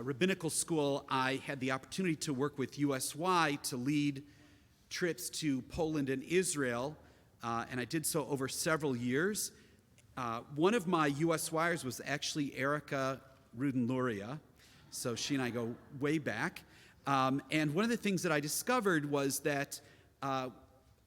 rabbinical school, I had the opportunity to work with USY to lead trips to Poland and Israel, and I did so over several years. One of my USYers was actually Erica Ruden-Luria, so she and I go way back. And one of the things that I discovered was that I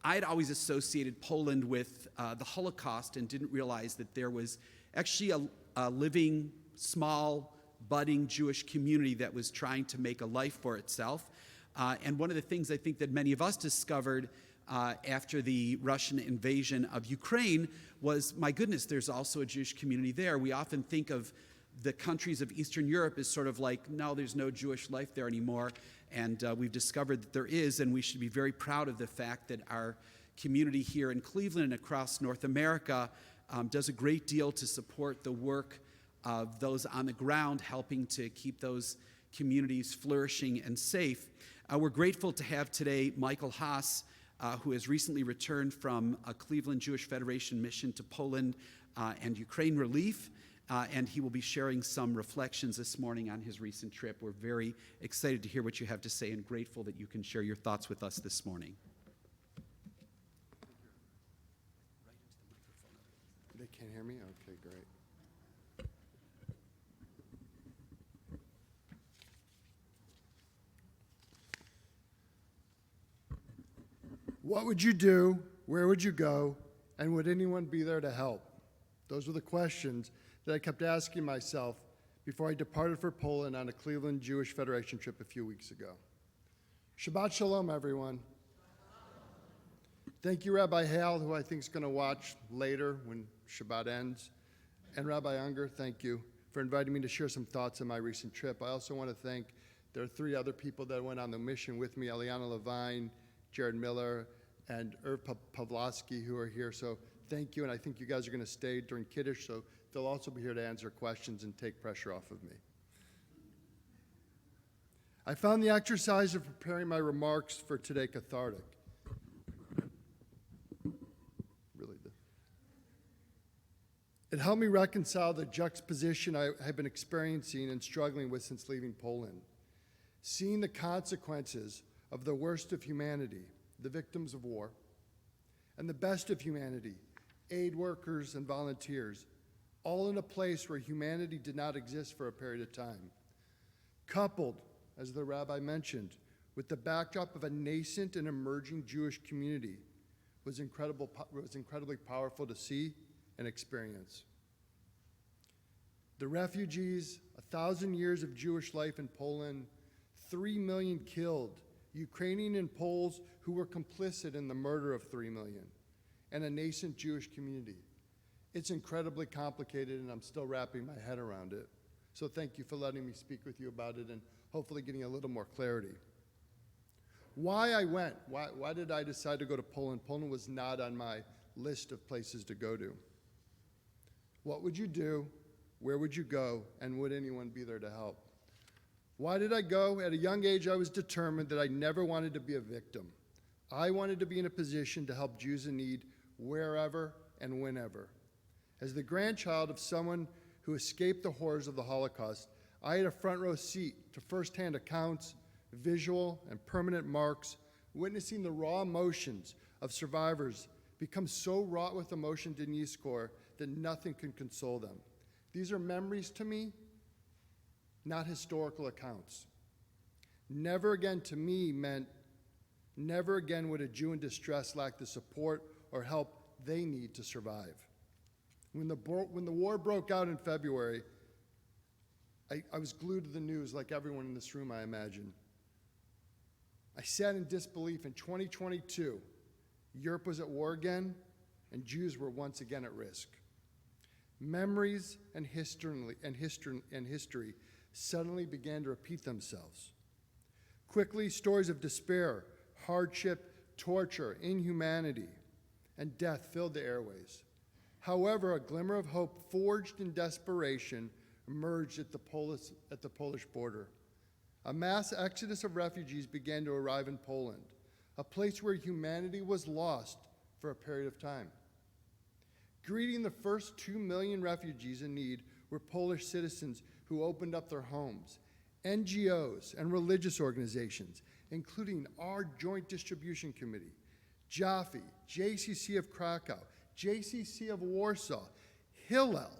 had always associated Poland with the Holocaust and didn't realize that there was actually a living, small, budding Jewish community that was trying to make a life for itself. And one of the things I think that many of us discovered after the Russian invasion of Ukraine was, my goodness, there's also a Jewish community there. We often think of the countries of Eastern Europe as sort of like, no, there's no Jewish life there anymore. And we've discovered that there is, and we should be very proud of the fact that our community here in Cleveland and across North America does a great deal to support the work of those on the ground, helping to keep those communities flourishing and safe. We're grateful to have today Michael Haas, who has recently returned from a Cleveland Jewish Federation mission to Poland and Ukraine relief. And he will be sharing some reflections this morning on his recent trip. We're very excited to hear what you have to say and grateful that you can share your thoughts with us this morning. They can't hear me? Okay, great. What would you do? Where would you go? And would anyone be there to help? Those were the questions that I kept asking myself before I departed for Poland on a Cleveland Jewish Federation trip a few weeks ago. Shabbat Shalom, everyone. Thank you, Rabbi Hale, who I think is going to watch later when Shabbat ends. And Rabbi Unger, thank you for inviting me to share some thoughts on my recent trip. I also want to thank, there are 3 other people that went on the mission with me, Eliana Levine, Jared Miller, and Irv Pavlovsky, who are here. So thank you, and I think you guys are going to stay during Kiddush, so they'll also be here to answer questions and take pressure off of me. I found the exercise of preparing my remarks for today cathartic. Really did. It helped me reconcile the juxtaposition I have been experiencing and struggling with since leaving Poland. Seeing the consequences of the worst of humanity, the victims of war, and the best of humanity, aid workers and volunteers, all in a place where humanity did not exist for a period of time. Coupled, as the rabbi mentioned, with the backdrop of a nascent and emerging Jewish community was incredibly powerful to see and experience. The refugees, 1,000 years of Jewish life in Poland, 3 million killed, Ukrainian and Poles who were complicit in the murder of 3 million, and a nascent Jewish community. It's incredibly complicated, and I'm still wrapping my head around it. So thank you for letting me speak with you about it and hopefully getting a little more clarity. Why I went, why did I decide to go to Poland? Poland was not on my list of places to go to. What would you do? Where would you go? And would anyone be there to help? Why did I go? At a young age, I was determined that I never wanted to be a victim. I wanted to be in a position to help Jews in need wherever and whenever. As the grandchild of someone who escaped the horrors of the Holocaust, I had a front row seat to firsthand accounts, visual and permanent marks, witnessing the raw emotions of survivors become so wrought with emotion in Yizkor that nothing can console them. These are memories to me, not historical accounts. Never again to me meant never again would a Jew in distress lack the support or help they need to survive. When the war broke out in February, I was glued to the news like everyone in this room, I imagine. I sat in disbelief. In 2022, Europe was at war again, and Jews were once again at risk. Memories and history suddenly began to repeat themselves. Quickly, stories of despair, hardship, torture, inhumanity, and death filled the airways. However, a glimmer of hope forged in desperation emerged at the Polish border. A mass exodus of refugees began to arrive in Poland, a place where humanity was lost for a period of time. Greeting the first 2 million refugees in need were Polish citizens who opened up their homes, NGOs and religious organizations, including our Joint Distribution Committee, Jaffe, JCC of Krakow, JCC of Warsaw, Hillel,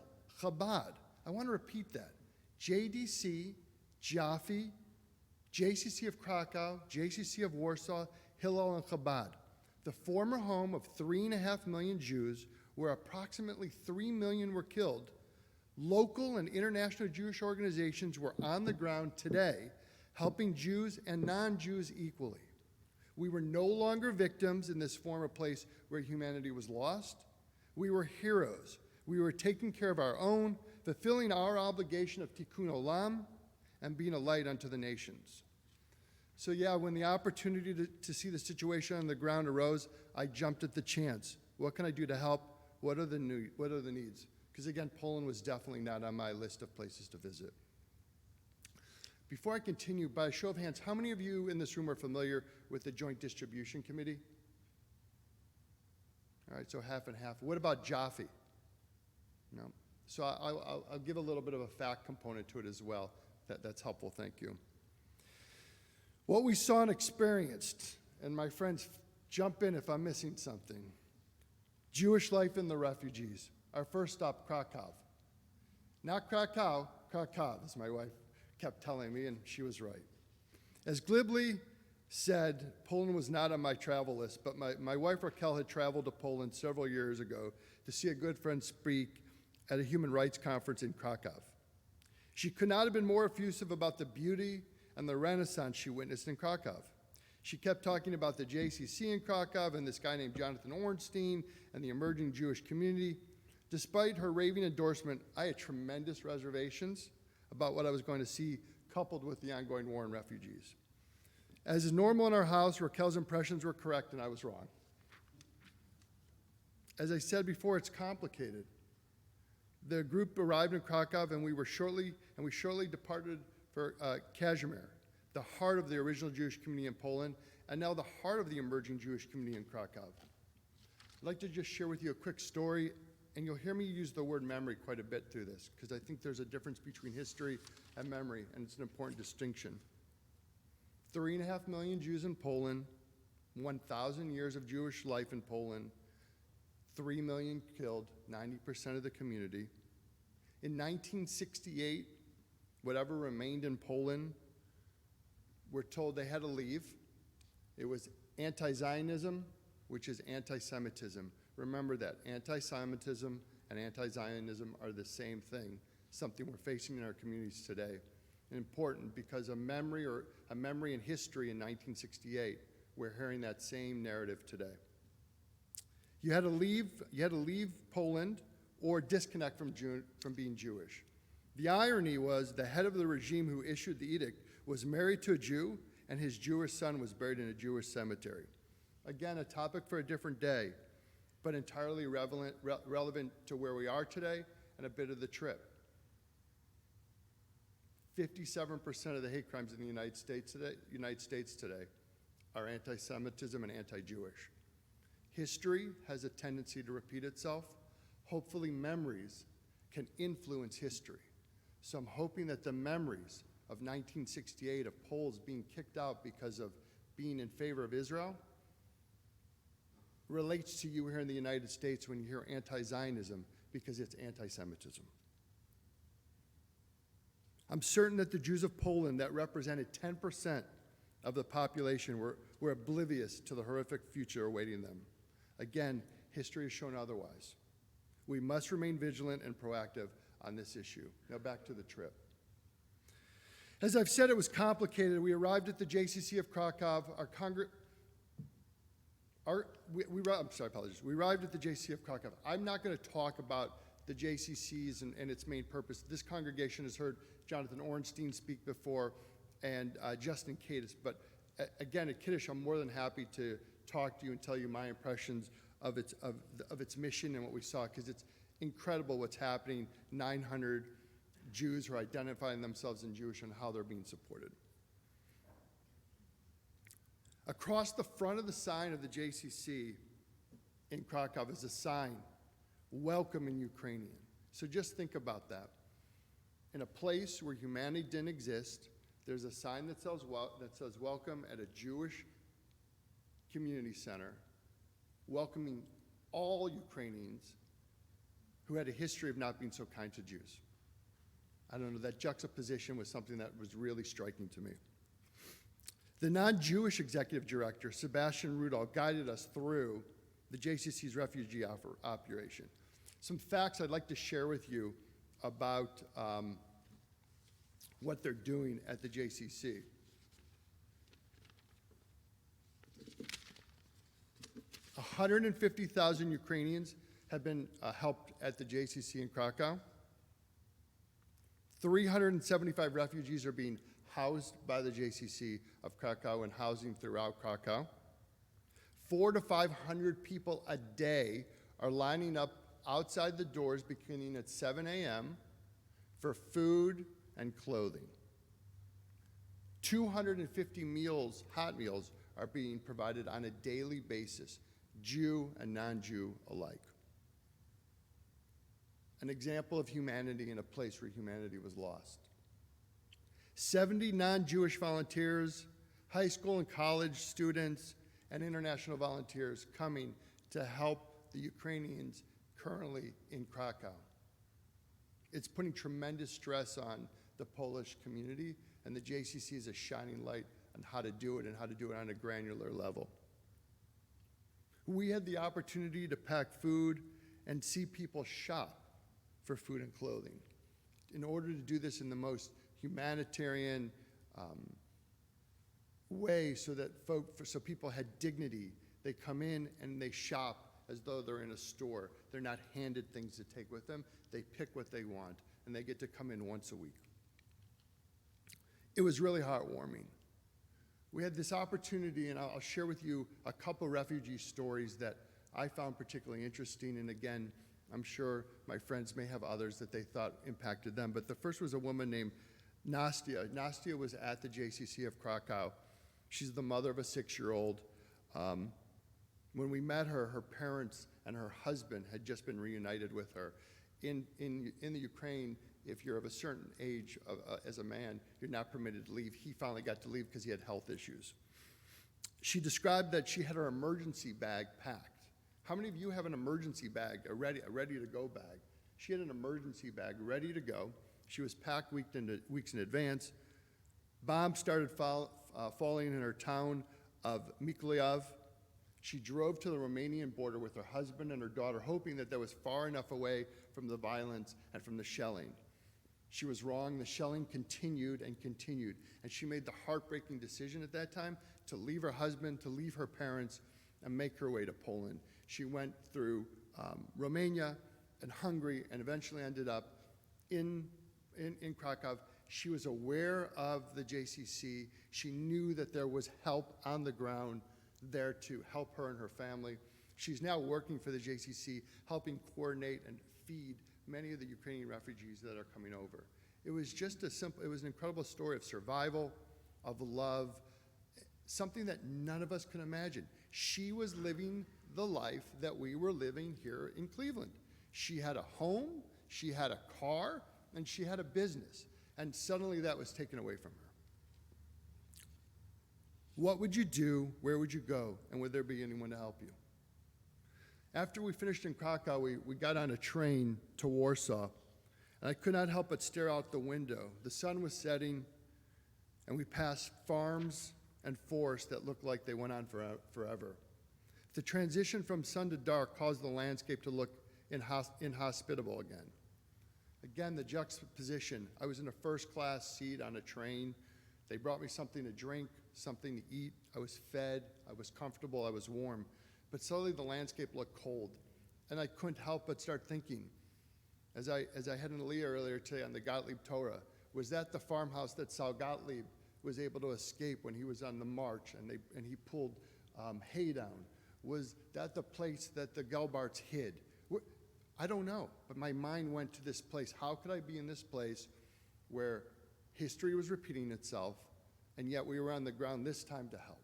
Chabad. I want to repeat that. JDC, Jaffe, JCC of Krakow, JCC of Warsaw, Hillel, and Chabad, the former home of 3.5 million Jews, where approximately 3 million were killed. Local and international Jewish organizations were on the ground today, helping Jews and non-Jews equally. We were no longer victims in this former place where humanity was lost. We were heroes. We were taking care of our own, fulfilling our obligation of tikkun olam, and being a light unto the nations. So yeah, when the opportunity to see the situation on the ground arose, I jumped at the chance. What can I do to help? What are the needs? Because again, Poland was definitely not on my list of places to visit. Before I continue, by a show of hands, how many of you in this room are familiar with the Joint Distribution Committee? All right, so half and half. What about Jaffe? No. So I'll give a little bit of a fact component to it as well. That's helpful, thank you. What we saw and experienced, and my friends, jump in if I'm missing something. Jewish life in the refugees. Our first stop, Krakow. Not Krakow, Krakow, as my wife kept telling me, and she was right. As glibly said, Poland was not on my travel list, but my wife Raquel had traveled to Poland several years ago to see a good friend speak at a human rights conference in Krakow. She could not have been more effusive about the beauty and the renaissance she witnessed in Krakow. She kept talking about the JCC in Krakow and this guy named Jonathan Ornstein and the emerging Jewish community. Despite her raving endorsement, I had tremendous reservations about what I was going to see, coupled with the ongoing war and refugees. As is normal in our house, Raquel's impressions were correct and I was wrong. As I said before, it's complicated. The group arrived in Krakow and we shortly departed for Kazimierz, the heart of the original Jewish community in Poland, and now the heart of the emerging Jewish community in Krakow. I'd like to just share with you a quick story, and you'll hear me use the word memory quite a bit through this, because I think there's a difference between history and memory, and it's an important distinction. 3.5 million Jews in Poland, 1,000 years of Jewish life in Poland, 3 million killed, 90% of the community. In 1968, whatever remained in Poland, we're told they had to leave. It was anti-Zionism, which is anti-Semitism. Remember that anti-Semitism and anti-Zionism are the same thing, something we're facing in our communities today. And important because a memory in history in 1968, we're hearing that same narrative today. You had to leave Poland or disconnect from being Jewish. The irony was the head of the regime who issued the edict was married to a Jew, and his Jewish son was buried in a Jewish cemetery. Again, a topic for a different day, but entirely relevant to where we are today and a bit of the trip. 57% of the hate crimes in the United States today are anti-Semitism and anti-Jewish. History has a tendency to repeat itself. Hopefully memories can influence history. So I'm hoping that the memories of 1968 of Poles being kicked out because of being in favor of Israel relates to you here in the United States when you hear anti-Zionism because it's anti-Semitism. I'm certain that the Jews of Poland that represented 10% of the population were oblivious to the horrific future awaiting them. Again, history has shown otherwise. We must remain vigilant and proactive on this issue. Now back to the trip. As I've said, it was complicated. We arrived at the JCC of Krakow. We arrived at the JCC of Krakow. I'm not going to talk about the JCCs and its main purpose. This congregation has heard Jonathan Ornstein speak before and Justin Cadis. But again, at Kiddush, I'm more than happy to talk to you and tell you my impressions of its mission and what we saw, because it's incredible what's happening. 900 Jews who are identifying themselves as Jewish and how they're being supported. Across the front of the sign of the JCC in Krakow is a sign, "Welcome in Ukrainian." So just think about that. In a place where humanity didn't exist, there's a sign that says welcome at a Jewish community center, welcoming all Ukrainians who had a history of not being so kind to Jews. I don't know, that juxtaposition was something that was really striking to me. The non-Jewish executive director, Sebastian Rudolph, guided us through the JCC's refugee operation. Some facts I'd like to share with you about what they're doing at the JCC. $150,000 Ukrainians have been helped at the JCC in Krakow. 375 refugees are being housed by the JCC of Krakow and housing throughout Krakow. 400 to 500 people a day are lining up outside the doors beginning at 7 a.m. for food and clothing. 250 meals, hot meals, are being provided on a daily basis, Jew and non-Jew alike. An example of humanity in a place where humanity was lost. 70 non-Jewish volunteers, high school and college students, and international volunteers coming to help the Ukrainians currently in Krakow. It's putting tremendous stress on the Polish community, and the JCC is a shining light on how to do it and how to do it on a granular level. We had the opportunity to pack food and see people shop for food and clothing. In order to do this in the most humanitarian way so that so people had dignity, they come in and they shop as though they're in a store. They're not handed things to take with them. They pick what they want, and they get to come in once a week. It was really heartwarming. We had this opportunity, and I'll share with you a couple refugee stories that I found particularly interesting, and again, I'm sure my friends may have others that they thought impacted them, but the first was a woman named Nastia. Nastia was at the JCC of Krakow. She's the mother of a 6-year-old. When we met her, her parents and her husband had just been reunited with her. In the Ukraine, if you're of a certain age as a man, you're not permitted to leave. He finally got to leave because he had health issues. She described that she had her emergency bag packed. How many of you have an emergency bag, a ready-to-go bag? She had an emergency bag ready to go. She was packed weeks in advance. Bombs started falling in her town of Mykolaiv. She drove to the Romanian border with her husband and her daughter, hoping that that was far enough away from the violence and from the shelling. She was wrong. The shelling continued and continued, and she made the heartbreaking decision at that time to leave her husband, to leave her parents, and make her way to Poland. She went through Romania and Hungary and eventually ended up in Krakow. She was aware of the JCC. She knew that there was help on the ground there to help her and her family. She's now working for the JCC, helping coordinate and feed many of the Ukrainian refugees that are coming over. It was just it was an incredible story of survival, of love, something that none of us can imagine. She was living the life that we were living here in Cleveland. She had a home, she had a car, and she had a business. And suddenly that was taken away from her. What would you do? Where would you go? And would there be anyone to help you? After we finished in Krakow, we got on a train to Warsaw, and I could not help but stare out the window. The sun was setting, and we passed farms and forests that looked like they went on forever. The transition from sun to dark caused the landscape to look inhospitable again. Again, the juxtaposition. I was in a first-class seat on a train. They brought me something to drink, something to eat. I was fed, I was comfortable, I was warm. But suddenly the landscape looked cold, and I couldn't help but start thinking, as I had an Aliyah earlier today on the Gottlieb Torah, was that the farmhouse that Saul Gottlieb was able to escape when he was on the march and he pulled hay down? Was that the place that the Gelbarts hid? I don't know, but my mind went to this place. How could I be in this place where history was repeating itself, and yet we were on the ground this time to help?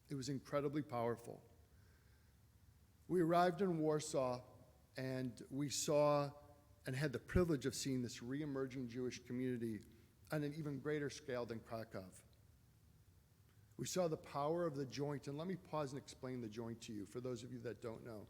It was incredibly powerful. We arrived in Warsaw, and we saw and had the privilege of seeing this re-emerging Jewish community on an even greater scale than Krakow. We saw the power of the joint, and let me pause and explain the joint to you for those of you that don't know.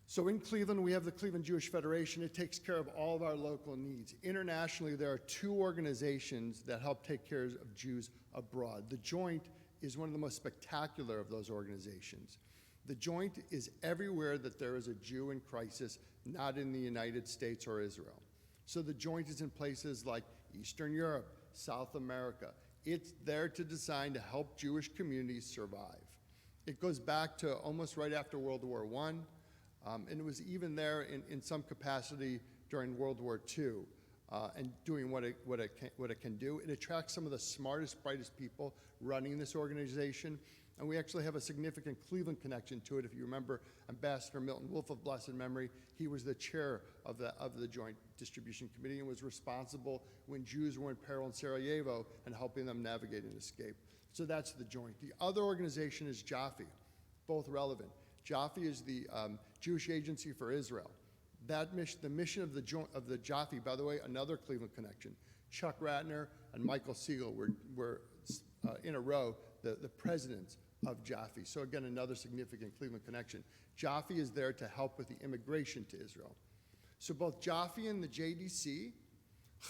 So in Cleveland, we have the Cleveland Jewish Federation. It takes care of all of our local needs. Internationally, there are 2 organizations that help take care of Jews abroad. The Joint is one of the most spectacular of those organizations. The Joint is everywhere that there is a Jew in crisis, not in the United States or Israel. So the Joint is in places like Eastern Europe, South America. It's there to design to help Jewish communities survive. It goes back to almost right after World War I. And it was even there in some capacity during World War II, and doing what it can do. It attracts some of the smartest, brightest people running this organization, and we actually have a significant Cleveland connection to it. If you remember Ambassador Milton Wolf of blessed memory, he was the chair of the Joint Distribution Committee and was responsible when Jews were in peril in Sarajevo and helping them navigate and escape. So that's the Joint. The other organization is Jaffe, both relevant. Jaffe is the Jewish Agency for Israel. The mission of the Jaffe, by the way, another Cleveland connection. Chuck Ratner and Michael Siegel were in a row the presidents of Jaffe. So again, another significant Cleveland connection. Jaffe is there to help with the immigration to Israel. So both Jaffe and the JDC,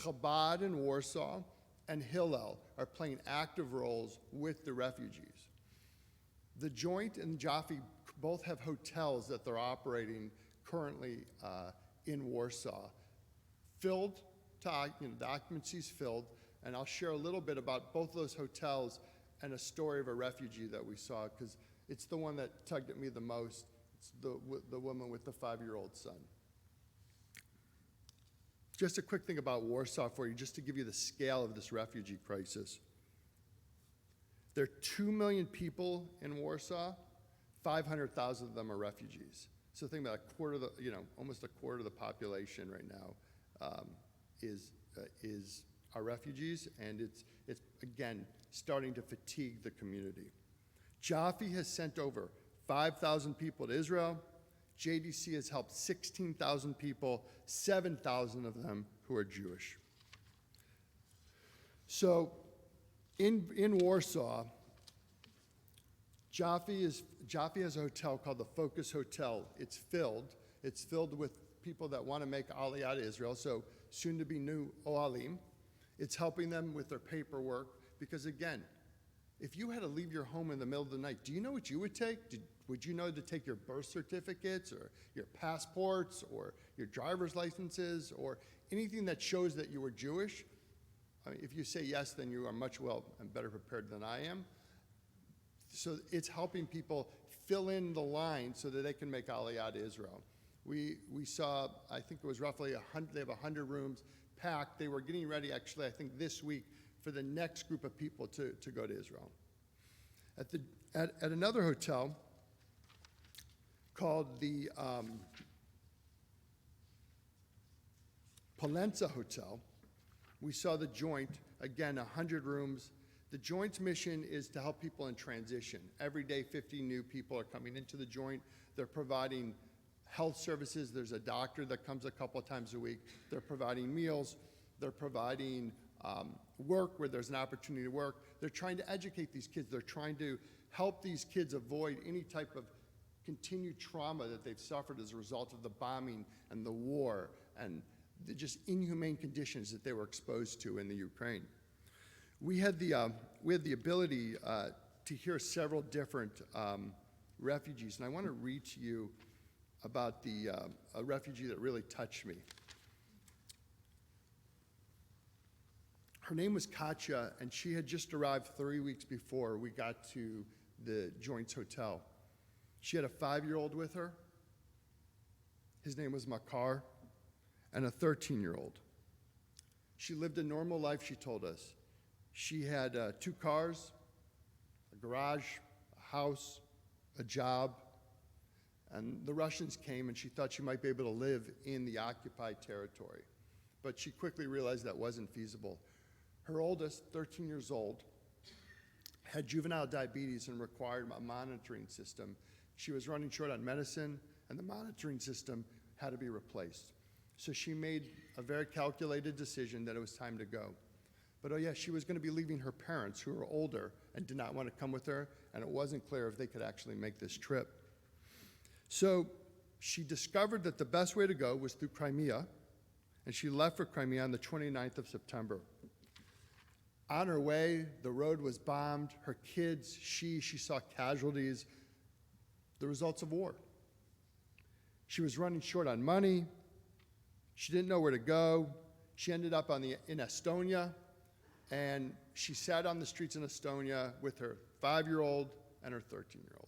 Chabad in Warsaw, and Hillel are playing active roles with the refugees. The Joint and Jaffe both have hotels that they're operating currently in Warsaw. Filled, the occupancy's filled, and I'll share a little bit about both those hotels and a story of a refugee that we saw, because it's the one that tugged at me the most. It's the woman with the 5-year-old son. Just a quick thing about Warsaw for you, just to give you the scale of this refugee crisis. There are 2 million people in Warsaw. 500,000 of them are refugees. So think about almost a quarter of the population right now are refugees, and it's again starting to fatigue the community. Jaffe has sent over 5,000 people to Israel. JDC has helped 16,000 people, 7,000 of them who are Jewish. So in Warsaw, Jaffe has a hotel called the Focus Hotel. It's filled with people that want to make Aliyah to Israel, so soon to be new Oalim. It's helping them with their paperwork, because again, if you had to leave your home in the middle of the night, do you know what you would take? Would you know to take your birth certificates or your passports or your driver's licenses or anything that shows that you were Jewish? I mean, if you say yes, then you are much and better prepared than I am. So it's helping people fill in the line so that they can make Aliyah to Israel. We saw, I think it was roughly 100, they have 100 rooms packed. They were getting ready, actually, I think this week, for the next group of people to go to Israel. At another hotel called the Polenza Hotel, we saw the Joint, again, 100 rooms. The Joint's mission is to help people in transition. Every day, 50 new people are coming into the Joint. They're providing health services. There's a doctor that comes a couple of times a week. They're providing meals. They're providing work where there's an opportunity to work. They're trying to educate these kids. They're trying to help these kids avoid any type of continued trauma that they've suffered as a result of the bombing and the war and the just inhumane conditions that they were exposed to in the Ukraine. We had the ability to hear several different refugees, and I want to read to you about a refugee that really touched me. Her name was Katya, and she had just arrived 3 weeks before we got to the Joint's hotel. She had a 5-year-old with her. His name was Makar, and a 13-year-old. She lived a normal life, she told us. She had 2 cars, a garage, a house, a job, and the Russians came and she thought she might be able to live in the occupied territory. But she quickly realized that wasn't feasible. Her oldest, 13 years old, had juvenile diabetes and required a monitoring system. She was running short on medicine, and the monitoring system had to be replaced. So she made a very calculated decision that it was time to go. But oh yeah, she was going to be leaving her parents, who were older and did not want to come with her, and it wasn't clear if they could actually make this trip. So she discovered that the best way to go was through Crimea, and she left for Crimea on the 29th of September. On her way, the road was bombed. Her kids, she saw casualties, the results of war. She was running short on money. She didn't know where to go. She ended up in Estonia, and she sat on the streets in Estonia with her 5-year-old and her 13-year-old.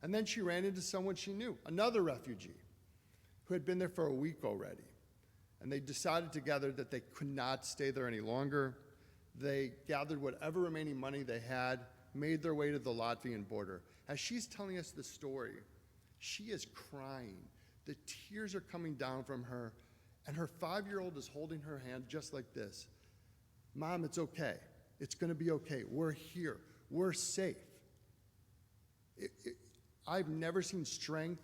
And then she ran into someone she knew, another refugee, who had been there for a week already. And they decided together that they could not stay there any longer. They gathered whatever remaining money they had, made their way to the Latvian border. As she's telling us the story, she is crying. The tears are coming down from her, and her 5-year-old is holding her hand just like this. Mom, it's okay. It's going to be okay. We're here. We're safe. I've never seen strength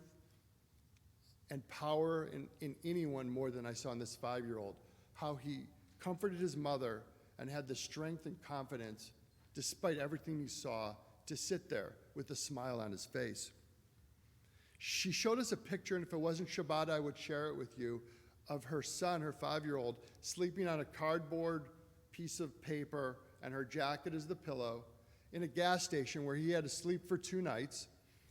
and power in anyone more than I saw in this 5-year-old. How he comforted his mother and had the strength and confidence, despite everything he saw, to sit there with a smile on his face. She showed us a picture, and if it wasn't Shabbat, I would share it with you, of her son, her 5-year-old, sleeping on a cardboard piece of paper, and her jacket is the pillow, in a gas station where he had to sleep for 2 nights,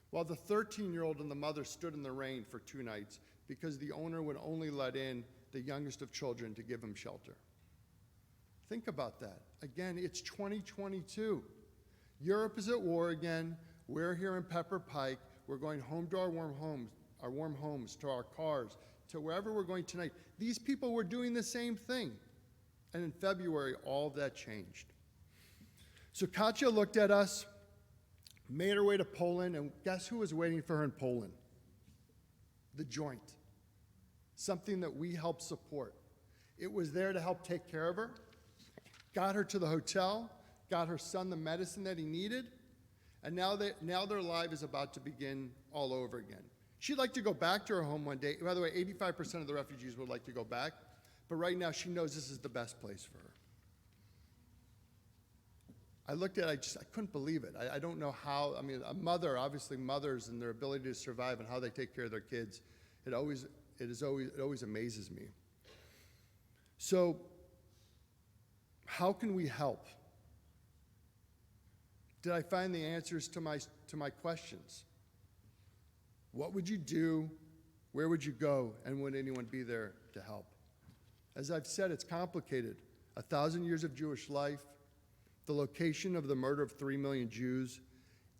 while the 13-year-old and the mother stood in the rain for 2 nights because the owner would only let in the youngest of children to give him shelter. Think about that. Again, it's 2022. Europe is at war again. We're here in Pepper Pike. We're going home to our warm homes, to our cars, to wherever we're going tonight. These people were doing the same thing. And in February, all of that changed. So Katya looked at us, made her way to Poland, and guess who was waiting for her in Poland? The Joint. Something that we helped support. It was there to help take care of her, got her to the hotel, got her son the medicine that he needed, and now their life is about to begin all over again. She'd like to go back to her home one day. By the way, 85% of the refugees would like to go back, but right now she knows this is the best place for her. I looked at it, I couldn't believe it. I don't know how, a mother, obviously mothers and their ability to survive and how they take care of their kids, it always amazes me. So, how can we help? Did I find the answers to my questions? What would you do? Where would you go? And would anyone be there to help? As I've said, it's complicated. 1,000 years of Jewish life, the location of the murder of 3 million Jews,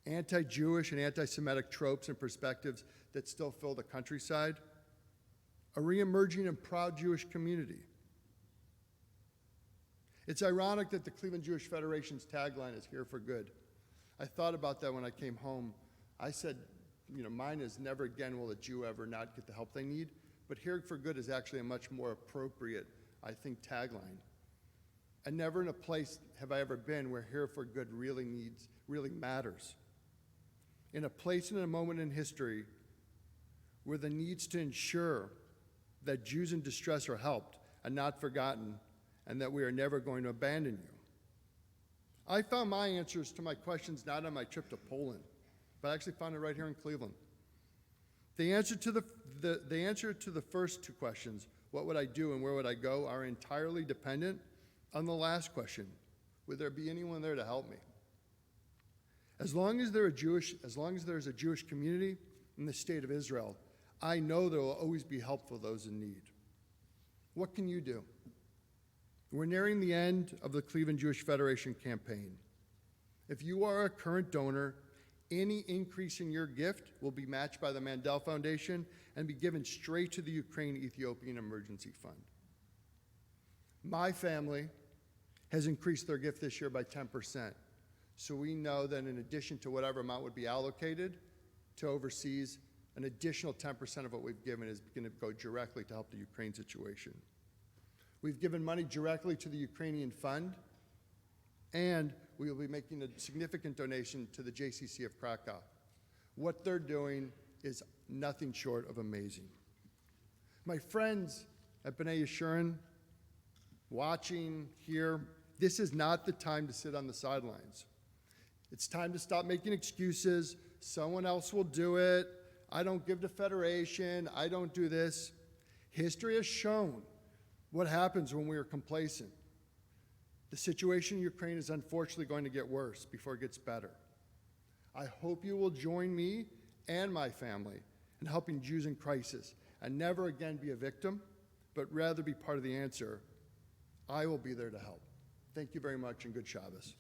anti-Jewish and anti-Semitic tropes and perspectives that still fill the countryside, a re-emerging and proud Jewish community. It's ironic that the Cleveland Jewish Federation's tagline is "Here for Good." I thought about that when I came home. I said, mine is "Never again will a Jew ever not get the help they need," but "Here for Good" is actually a much more appropriate, I think, tagline. And never in a place have I ever been where "Here for Good" really matters. In a place and in a moment in history where the needs to ensure that Jews in distress are helped and not forgotten, and that we are never going to abandon you. I found my answers to my questions not on my trip to Poland, but I actually found it right here in Cleveland. The answer to the first 2 questions, what would I do and where would I go, are entirely dependent on the last question, would there be anyone there to help me? As long as there's a Jewish community in the state of Israel, I know there will always be help for those in need. What can you do? We're nearing the end of the Cleveland Jewish Federation campaign. If you are a current donor, any increase in your gift will be matched by the Mandel Foundation and be given straight to the Ukraine-Ethiopian Emergency Fund. My family has increased their gift this year by 10%. So we know that in addition to whatever amount would be allocated to overseas, an additional 10% of what we've given is going to go directly to help the Ukraine situation. We've given money directly to the Ukrainian fund, and we will be making a significant donation to the JCC of Krakow. What they're doing is nothing short of amazing. My friends at B'nai Yeshurun, watching here, this is not the time to sit on the sidelines. It's time to stop making excuses. Someone else will do it. I don't give to Federation. I don't do this. History has shown what happens when we are complacent. The situation in Ukraine is unfortunately going to get worse before it gets better. I hope you will join me and my family in helping Jews in crisis and never again be a victim, but rather be part of the answer. I will be there to help. Thank you very much, and good Shabbos.